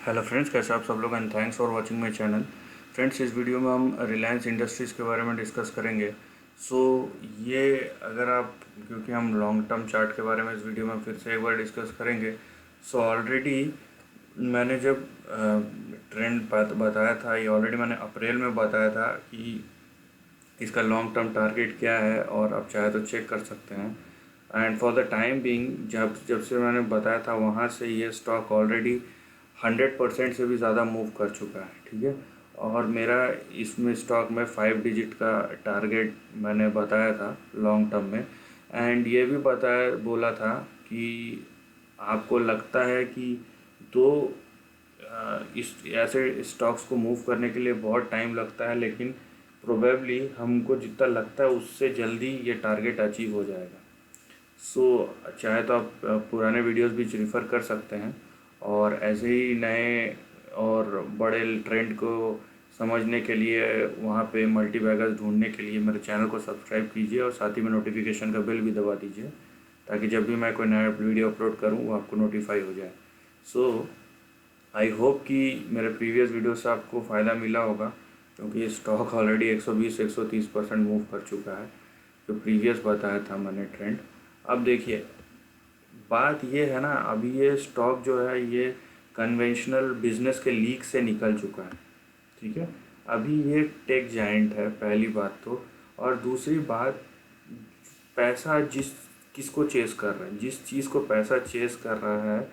Hello friends, कैसे आप सब लोग and thanks for watching my channel. Friends, इस वीडियो में हम रिलायंस इंडस्ट्रीज़ के बारे में डिस्कस करेंगे। सो ये अगर आप, क्योंकि हम लॉन्ग टर्म चार्ट के बारे में इस वीडियो में फिर से एक बार डिस्कस करेंगे। सो ऑलरेडी मैंने जब ट्रेंड बताया था, ये ऑलरेडी मैंने अप्रैल में बताया था कि इसका लॉन्ग टर्म टारगेट क्या है, और आप चाहे तो चेक कर सकते हैं। And for the time being, जब जब से मैंने बताया था वहाँ से ये स्टॉक ऑलरेडी 100% से भी ज़्यादा मूव कर चुका है। ठीक है, और मेरा इसमें स्टॉक में 5 डिजिट का टारगेट मैंने बताया था लॉन्ग टर्म में। एंड ये भी बोला था कि आपको लगता है कि दो इस ऐसे स्टॉक्स को मूव करने के लिए बहुत टाइम लगता है, लेकिन प्रोबेबली हमको जितना लगता है उससे जल्दी ये टारगेट अचीव हो जाएगा। सो चाहे तो आप पुराने वीडियोस भी रिफ़र कर सकते हैं, और ऐसे ही नए और बड़े ट्रेंड को समझने के लिए वहाँ पे मल्टी बैगर्स ढूंढने के लिए मेरे चैनल को सब्सक्राइब कीजिए, और साथ ही में नोटिफिकेशन का बेल भी दबा दीजिए, ताकि जब भी मैं कोई नया वीडियो अपलोड करूँ वो आपको नोटिफाई हो जाए। सो आई होप कि मेरे प्रीवियस वीडियो से आपको फ़ायदा मिला होगा, क्योंकि ये स्टॉक ऑलरेडी 120-130% मूव कर चुका है, जो प्रीवियस बताया था मैंने ट्रेंड। अब देखिए, बात ये है ना, अभी ये स्टॉक जो है ये कन्वेंशनल बिजनेस के लीक से निकल चुका है। ठीक है, अभी ये टेक जाइंट है, पहली बात तो। और दूसरी बात, पैसा किसको चेस कर रहा है, जिस चीज़ को पैसा चेस कर रहा है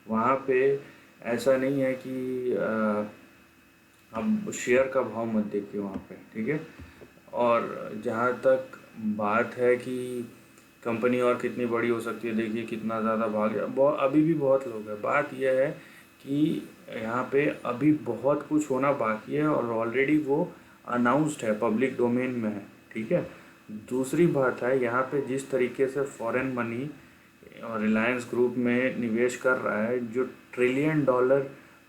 वहाँ पे ऐसा नहीं है कि अब शेयर का भाव मत देखिए वहाँ पे। ठीक है, और जहाँ तक बात है कि कंपनी और कितनी बड़ी हो सकती है, देखिए कितना ज़्यादा भाग गया, बहुत अभी भी बहुत लोग हैं। बात यह है कि यहाँ पे अभी बहुत कुछ होना बाकी है, और ऑलरेडी वो अनाउंस्ड है, पब्लिक डोमेन में है। ठीक है, दूसरी बात है, यहाँ पे जिस तरीके से फॉरेन मनी और रिलायंस ग्रुप में निवेश कर रहा है, जो $1 ट्रिलियन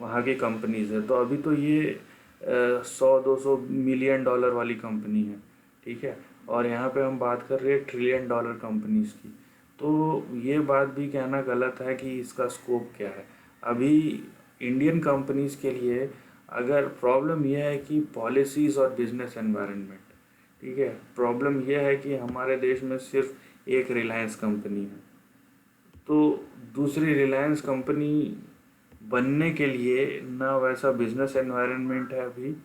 वहाँ की कंपनीज है, तो अभी तो ये 100-200 मिलियन डॉलर वाली कंपनी है। ठीक है, और यहाँ पे हम बात कर रहे हैं $1 ट्रिलियन कंपनीज की। तो ये बात भी कहना गलत है कि इसका स्कोप क्या है। अभी इंडियन कंपनीज के लिए अगर प्रॉब्लम यह है कि पॉलिसीज़ और बिजनेस एनवायरनमेंट। ठीक है, प्रॉब्लम यह है कि हमारे देश में सिर्फ एक रिलायंस कंपनी है, तो दूसरी रिलायंस कंपनी बनने के लिए ना वैसा बिजनेस एनवायरनमेंट है अभी,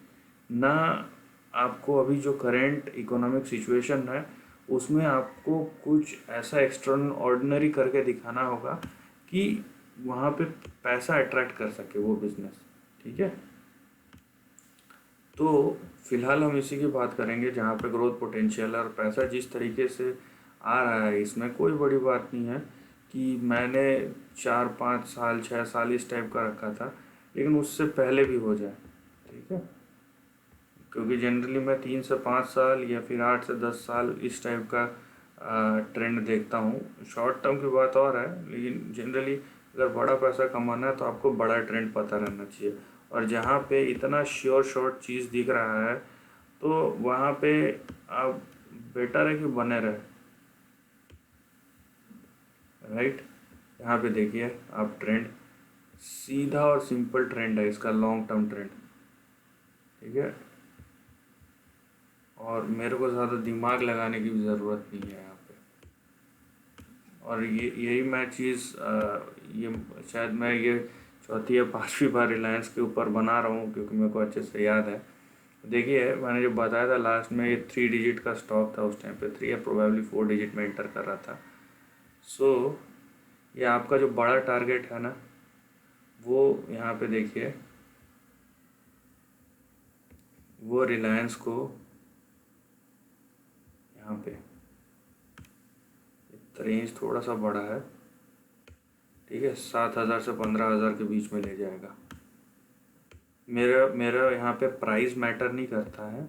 ना आपको अभी जो करेंट इकोनॉमिक सिचुएशन है उसमें आपको कुछ ऐसा एक्स्ट्रा ऑर्डिनरी करके दिखाना होगा कि वहाँ पे पैसा अट्रैक्ट कर सके वो बिजनेस। ठीक है, तो फिलहाल हम इसी की बात करेंगे जहाँ पे ग्रोथ पोटेंशियल और पैसा जिस तरीके से आ रहा है, इसमें कोई बड़ी बात नहीं है कि मैंने 4-5 साल 6 साल इस टाइप का रखा था, लेकिन उससे पहले भी हो जाए। ठीक है, क्योंकि जनरली मैं 3 से 5 साल या फिर 8 से 10 साल इस टाइप का ट्रेंड देखता हूँ। शॉर्ट टर्म की बात और है, लेकिन जनरली अगर बड़ा पैसा कमाना है तो आपको बड़ा ट्रेंड पता रहना चाहिए, और जहाँ पे इतना श्योर शॉर्ट चीज़ दिख रहा है तो वहाँ पे आप बेटर है कि बने रहे। राइट, यहाँ पे देखिए आप, ट्रेंड सीधा और सिंपल ट्रेंड है इसका, लॉन्ग टर्म ट्रेंड। ठीक है, और मेरे को ज़्यादा दिमाग लगाने की भी ज़रूरत नहीं है यहाँ पे। और यही मैं चीज़ ये शायद मैं ये चौथी या पांचवी बार रिलायंस के ऊपर बना रहा हूँ, क्योंकि मेरे को अच्छे से याद है। देखिए, मैंने जो बताया था लास्ट में, ये 3 डिजिट का स्टॉक था उस टाइम पे, 3 या प्रोबेबली 4 डिजिट में एंटर कर रहा था। सो ये आपका जो बड़ा टारगेट है ना, वो यहाँ पे देखिए, वो रिलायंस को यहाँ पे रेंज थोड़ा सा बड़ा है। ठीक है, 7,000 से 15,000 के बीच में ले जाएगा। मेरा मेरा यहाँ पे प्राइस मैटर नहीं करता है,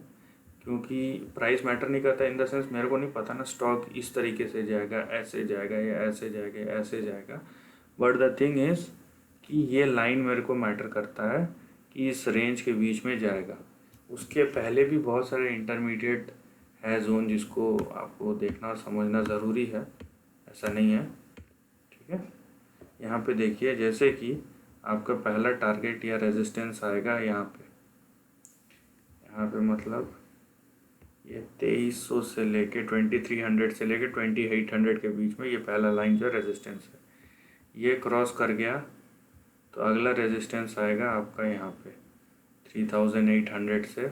क्योंकि प्राइस मैटर नहीं करता इन द सेंस, मेरे को नहीं पता ना स्टॉक इस तरीके से जाएगा, ऐसे जाएगा, या ऐसे जाएगा, या ऐसे जाएगा। बट द थिंग इज़ कि ये लाइन मेरे को मैटर करता है कि इस रेंज के बीच में जाएगा। उसके पहले भी बहुत सारे इंटरमीडिएट है जोन, जिसको आपको देखना और समझना ज़रूरी है, ऐसा नहीं है। ठीक है, यहाँ पे देखिए, जैसे कि आपका पहला टारगेट या रेजिस्टेंस आएगा यहाँ पे मतलब ये 2300 से लेके 2300 से लेके 2800 के बीच में ये पहला लाइन जो रेजिस्टेंस है, ये क्रॉस कर गया तो अगला रेजिस्टेंस आएगा आपका यहाँ पे 3800 से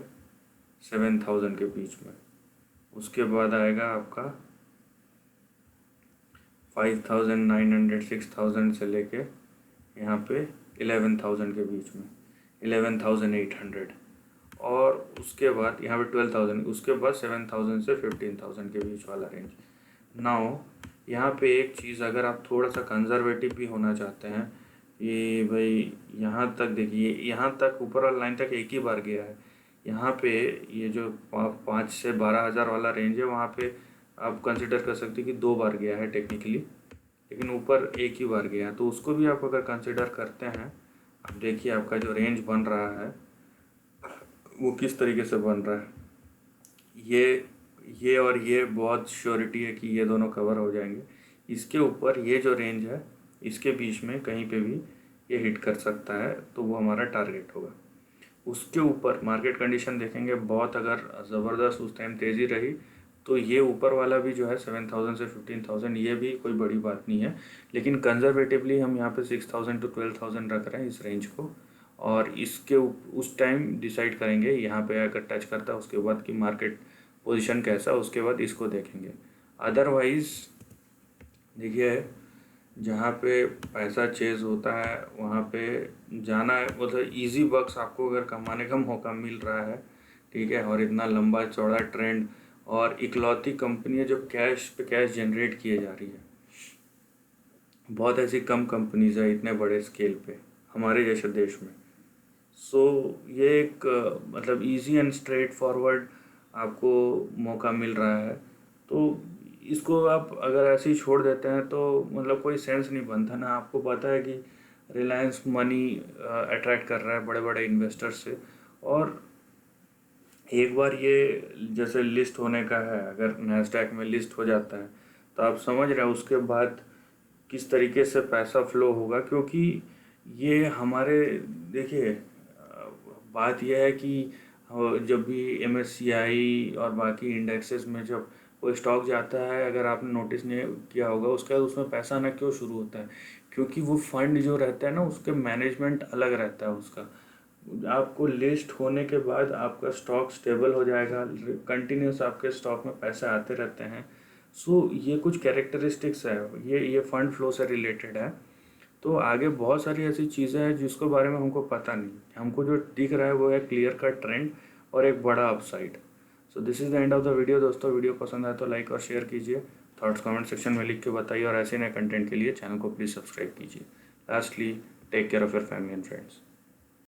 7000 के बीच में। उसके बाद आएगा आपका 5900 6000 से लेके यहाँ पे 11000 के बीच में 11800, और उसके बाद यहाँ पे 12000, उसके बाद 7000 से 15000 के बीच वाला रेंज। नाउ यहाँ पे एक चीज़, अगर आप थोड़ा सा कंजर्वेटिव भी होना चाहते हैं, ये भाई यहाँ तक देखिए, यहाँ तक ऊपर वाला लाइन तक एक ही बार गया है। यहाँ पे ये जो 5 से 12,000 वाला रेंज है, वहाँ पे आप कंसिडर कर सकते हैं कि 2 बार गया है टेक्निकली, लेकिन ऊपर एक ही बार गया है। तो उसको भी आप अगर कंसिडर करते हैं, अब देखिए आपका जो रेंज बन रहा है वो किस तरीके से बन रहा है। ये और ये बहुत श्योरिटी है कि ये दोनों कवर हो जाएंगे। इसके ऊपर ये जो रेंज है, इसके बीच में कहीं पे भी ये हिट कर सकता है, तो वो हमारा टारगेट होगा। उसके ऊपर मार्केट कंडीशन देखेंगे, बहुत अगर ज़बरदस्त उस टाइम तेज़ी रही तो ये ऊपर वाला भी जो है 7000 से 15000, ये भी कोई बड़ी बात नहीं है। लेकिन कंजर्वेटिवली हम यहाँ पे 6000 to 12000 रख रहे हैं इस रेंज को, और इसके उस टाइम डिसाइड करेंगे यहाँ पे अगर टच करता है उसके बाद कि मार्केट पोजीशन कैसा, उसके बाद इसको देखेंगे। अदरवाइज़ देखिए, जहाँ पे पैसा चेज़ होता है वहाँ पे जाना है, मतलब इजी बक्स आपको अगर कमाने का मौका मिल रहा है, ठीक है, और इतना लंबा चौड़ा ट्रेंड, और इकलौती कंपनी है जो कैश पे कैश जनरेट किए जा रही है। बहुत ऐसी कम कंपनीज है इतने बड़े स्केल पे हमारे जैसे देश में। सो ये एक मतलब इजी एंड स्ट्रेट फॉरवर्ड आपको मौका मिल रहा है। तो इसको आप अगर ऐसे ही छोड़ देते हैं तो मतलब कोई सेंस नहीं बनता ना। आपको पता है कि रिलायंस मनी अट्रैक्ट कर रहा है बड़े बड़े इन्वेस्टर से, और एक बार ये जैसे लिस्ट होने का है, अगर नैस्डैक में लिस्ट हो जाता है तो आप समझ रहे हैं उसके बाद किस तरीके से पैसा फ्लो होगा। क्योंकि ये हमारे देखिए, बात यह है कि जब भी MSCI और बाकी इंडेक्सेस में जब कोई स्टॉक जाता है, अगर आपने नोटिस नहीं किया होगा, उसके बाद उसमें पैसा आना क्यों शुरू होता है, क्योंकि वो फंड जो रहता है ना, उसके मैनेजमेंट अलग रहता है उसका। आपको लिस्ट होने के बाद आपका स्टॉक स्टेबल हो जाएगा, कंटिन्यूस आपके स्टॉक में पैसे आते रहते हैं। सो ये कुछ कैरेक्टरिस्टिक्स है, ये फंड फ्लो से रिलेटेड है। तो आगे बहुत सारी ऐसी चीज़ें हैं जिसके बारे में हमको पता नहीं, हमको जो दिख रहा है वो है क्लियर कट ट्रेंड और एक बड़ा upside. So this is the end of the video. दोस्तों, वीडियो पसंद आए तो लाइक और शेयर कीजिए, थॉट्स कमेंट सेक्शन में लिख के बताइए, और ऐसे नए कंटेंट के लिए चैनल को प्लीज़ सब्सक्राइब कीजिए। Lastly, take care of your family and friends.